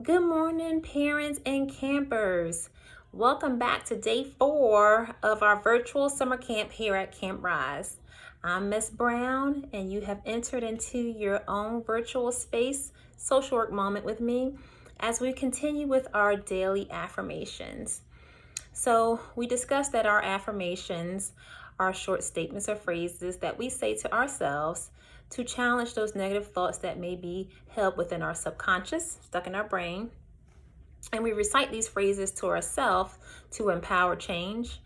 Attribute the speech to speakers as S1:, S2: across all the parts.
S1: Good morning, parents and campers. Welcome back to day 4 of our virtual summer camp here at Camp R.I.S E. I'm Miss Brown, and you have entered into your own virtual space social work moment with me as we continue with our daily affirmations. So, we discussed that our affirmations are short statements or phrases that we say to ourselves to challenge those negative thoughts that may be held within our subconscious, stuck in our brain. And we recite these phrases to ourselves to empower change,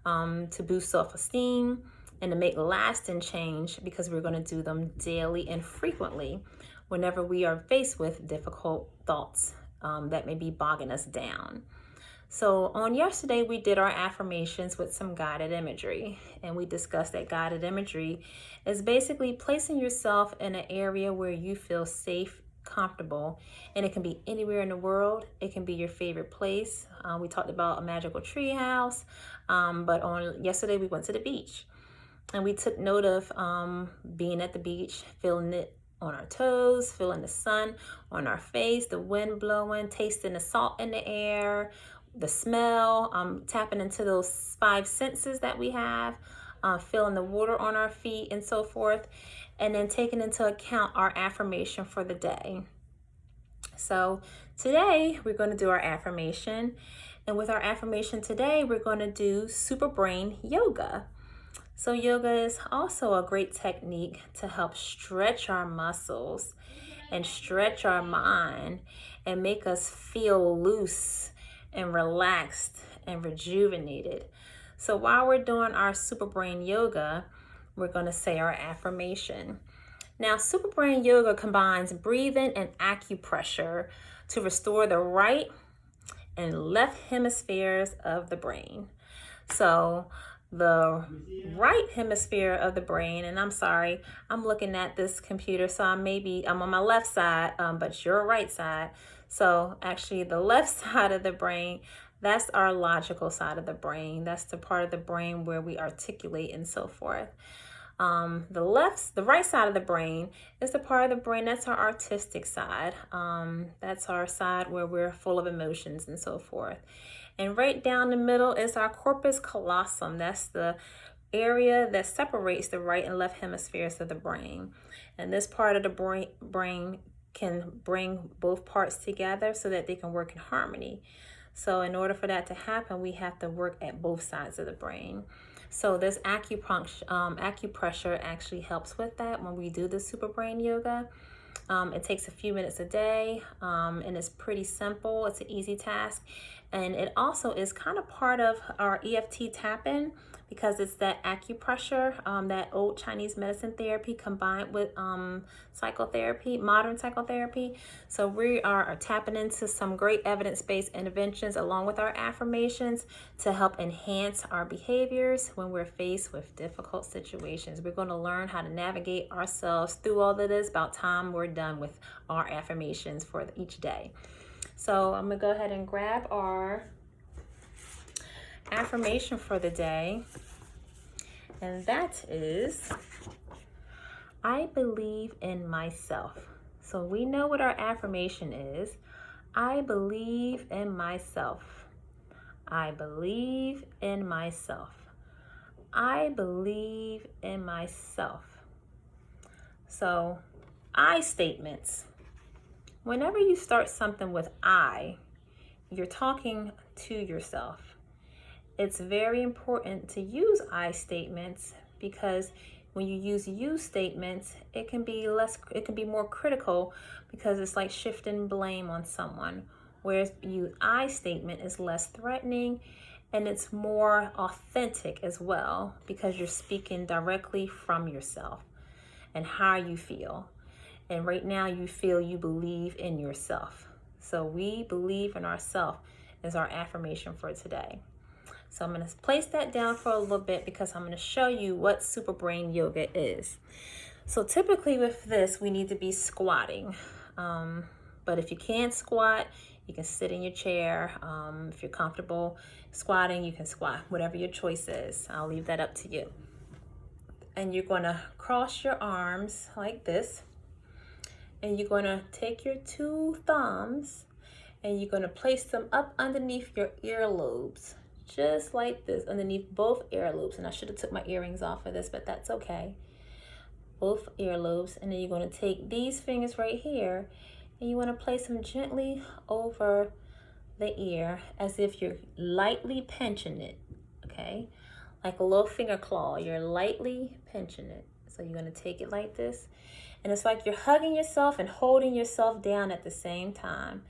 S1: to boost self esteem, and to make lasting change because we're going to do them daily and frequently whenever we are faced with difficult thoughts that may be bogging us down. So, on yesterday, we did our affirmations with some guided imagery, and we discussed that guided imagery is basically placing yourself in an area where you feel safe, comfortable, and it can be anywhere in the world. It can be your favorite place. We talked about a magical tree house, but on yesterday, we went to the beach and we took note of being at the beach, feeling it on our toes, feeling the sun on our face, the wind blowing, tasting the salt in the air, the smell, tapping into those 5 senses that we have, feeling the water on our feet and so forth, and then taking into account our affirmation for the day. So today we're going to do our affirmation, and with our affirmation today, we're going to do super brain yoga. So yoga is also a great technique to help stretch our muscles and stretch our mind and make us feel loose and relaxed and rejuvenated. So while we're doing our super brain yoga, we're going to say our affirmation. Now, super brain yoga combines breathing and acupressure to restore the right and left hemispheres of the brain. So the right hemisphere of the brain, and I'm sorry, I'm looking at this computer, so I'm on my left side, but you're right side. So actually the left side of the brain, that's our logical side of the brain. That's the part of the brain where we articulate and so forth. The right side of the brain is the part of the brain that's our artistic side. That's our side where we're full of emotions and so forth. And right down the middle is our corpus callosum. That's the area that separates the right and left hemispheres of the brain. And this part of the brain can bring both parts together so that they can work in harmony. So in order for that to happen, we have to work at both sides of the brain. So this acupressure actually helps with that when we do the super brain yoga. It takes a few minutes a day, and it's pretty simple. It's an easy task. And it also is kind of part of our EFT tapping because it's that acupressure, that old Chinese medicine therapy combined with psychotherapy, modern psychotherapy. So we are tapping into some great evidence-based interventions along with our affirmations to help enhance our behaviors when we're faced with difficult situations. We're going to learn how to navigate ourselves through all of this. About time we're done with our affirmations for each day. So I'm going to go ahead and grab our affirmation for the day, and that is, I believe in myself. So we know what our affirmation is. I believe in myself. I believe in myself. I believe in myself. So, I statements. Whenever you start something with I, you're talking to yourself. It's very important to use I statements because when you use you statements, it can be more critical because it's like shifting blame on someone. Whereas use I statement is less threatening and it's more authentic as well because you're speaking directly from yourself and how you feel. And right now you feel you believe in yourself. So we believe in ourselves is our affirmation for today. So I'm going to place that down for a little bit because I'm going to show you what super brain yoga is. So typically with this, we need to be squatting. But if you can't squat, you can sit in your chair. If you're comfortable squatting, you can squat, whatever your choice is. I'll leave that up to you. And you're going to cross your arms like this. And you're going to take your 2 thumbs And you're going to place them up underneath your earlobes, just like this, underneath both earlobes. And I should have took my earrings off of this, but that's okay. Both earlobes. And then you're going to take these fingers right here, and you want to place them gently over the ear as if you're lightly pinching it, okay? Like a little finger claw, you're lightly pinching it. So you're going to take it like this. And it's like you're hugging yourself and holding yourself down at the same time.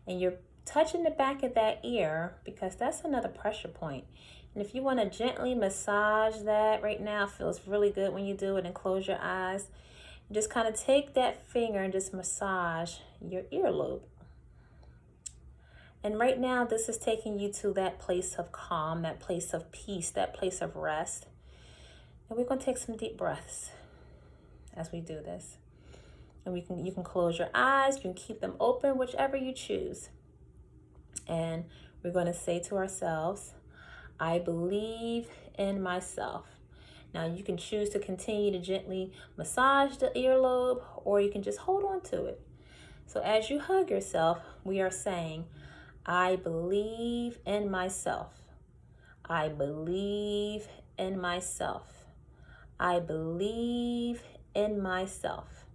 S1: And you're touching the back of that ear because that's another pressure point. And if you want to gently massage that right now, it feels really good when you do it, and close your eyes. Just kind of take that finger and just massage your earlobe. And right now, this is taking you to that place of calm, that place of peace, that place of rest. And we're going to take some deep breaths as we do this. And you can close your eyes, you can keep them open, whichever you choose. And we're going to say to ourselves, I believe in myself. Now you can choose to continue to gently massage the earlobe, or you can just hold on to it. So as you hug yourself, we are saying, I believe in myself. I believe in myself. I believe in myself.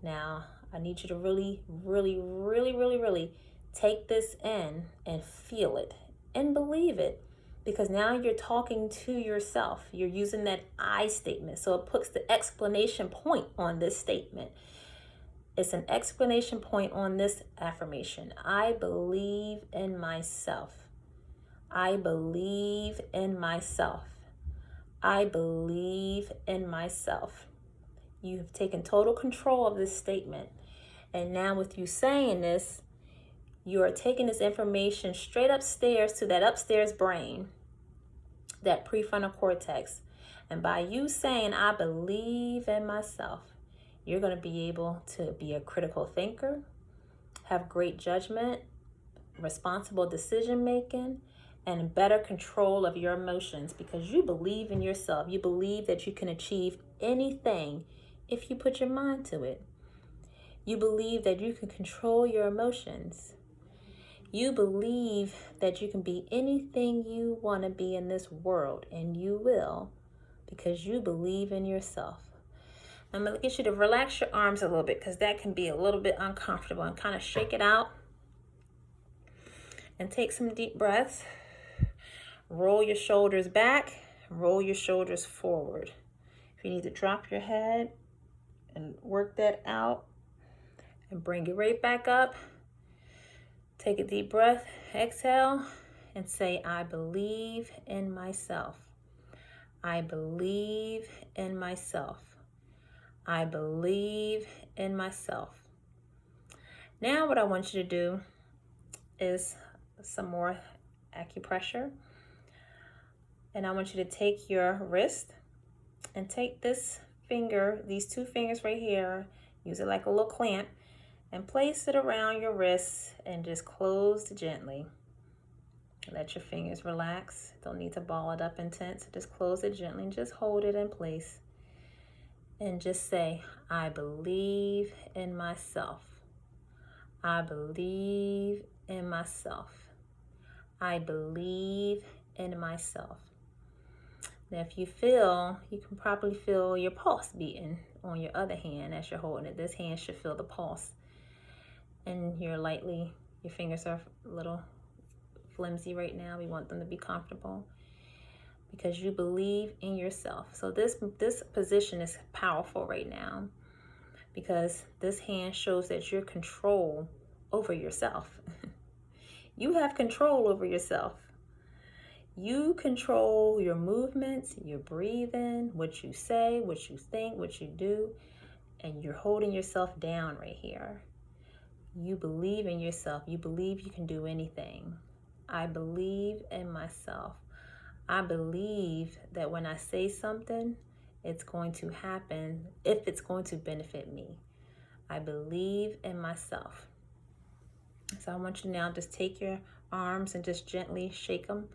S1: Now, I need you to really, really, really, really, really take this in and feel it and believe it, because now you're talking to yourself. You're using that I statement. So it puts the exclamation point on this statement. It's an exclamation point on this affirmation. I believe in myself. I believe in myself. I believe in myself. You have taken total control of this statement. And now with you saying this, you are taking this information straight upstairs to that upstairs brain, that prefrontal cortex. And by you saying, I believe in myself, you're going to be able to be a critical thinker, have great judgment, responsible decision making, and better control of your emotions, because you believe in yourself. You believe that you can achieve anything if you put your mind to it. You believe that you can control your emotions. You believe that you can be anything you want to be in this world, and you will, because you believe in yourself. I'm going to get you to relax your arms a little bit, because that can be a little bit uncomfortable, and kind of shake it out and take some deep breaths. Roll your shoulders back, roll your shoulders forward. If you need to drop your head and work that out and bring it right back up, take a deep breath, exhale, and say, I believe in myself. I believe in myself. I believe in myself. Now what I want you to do is some more acupressure. And I want you to take your wrist and take this finger, these two fingers right here, use it like a little clamp, and place it around your wrist and just close gently. Let your fingers relax. Don't need to ball it up intense. Just close it gently and just hold it in place. And just say, I believe in myself. I believe in myself. I believe in myself. Now, if you feel, you can probably feel your pulse beating on your other hand as you're holding it. This hand should feel the pulse. And your fingers are a little flimsy right now. We want them to be comfortable because you believe in yourself. So this position is powerful right now because this hand shows that you're control over yourself. You have control over yourself. You control your movements, your breathing, what you say, what you think, what you do, and you're holding yourself down right here. You believe in yourself. You believe you can do anything. I believe in myself. I believe that when I say something, it's going to happen if it's going to benefit me. I believe in myself. So I want you now to just take your arms and just gently shake them.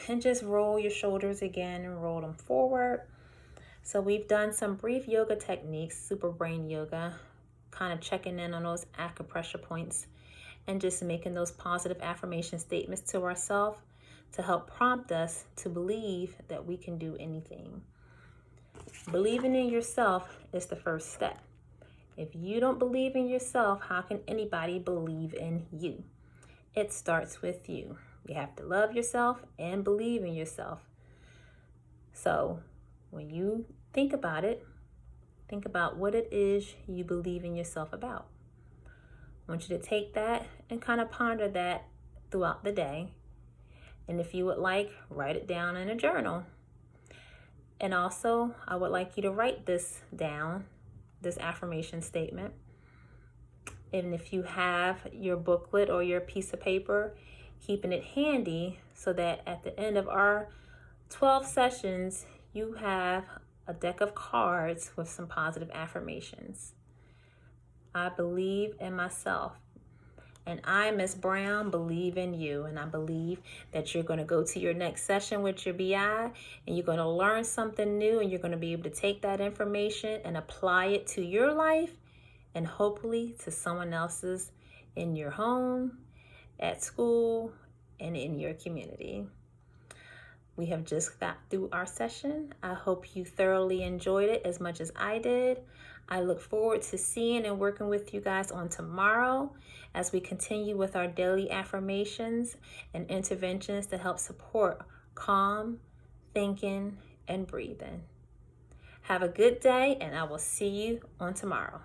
S1: And just roll your shoulders again and roll them forward. So we've done some brief yoga techniques, super brain yoga, kind of checking in on those acupressure points. and just making those positive affirmation statements to ourselves to help prompt us to believe that we can do anything. Believing in yourself is the first step. If you don't believe in yourself, how can anybody believe in you? It starts with you. You have to love yourself and believe in yourself. So when you think about it, think about what it is you believe in yourself about. I want you to take that and kind of ponder that throughout the day. And if you would like, write it down in a journal. And also, I would like you to write this down, this affirmation statement. And if you have your booklet or your piece of paper, keeping it handy so that at the end of our 12 sessions, you have a deck of cards with some positive affirmations. I believe in myself. And I, Miss Brown, believe in you. And I believe that you're going to go to your next session with your BI and you're going to learn something new, and you're going to be able to take that information and apply it to your life and hopefully to someone else's in your home, at school, and in your community. We have just got through our session. I hope you thoroughly enjoyed it as much as I did. I look forward to seeing and working with you guys on tomorrow as we continue with our daily affirmations and interventions to help support calm thinking and breathing. Have a good day, and I will see you on tomorrow.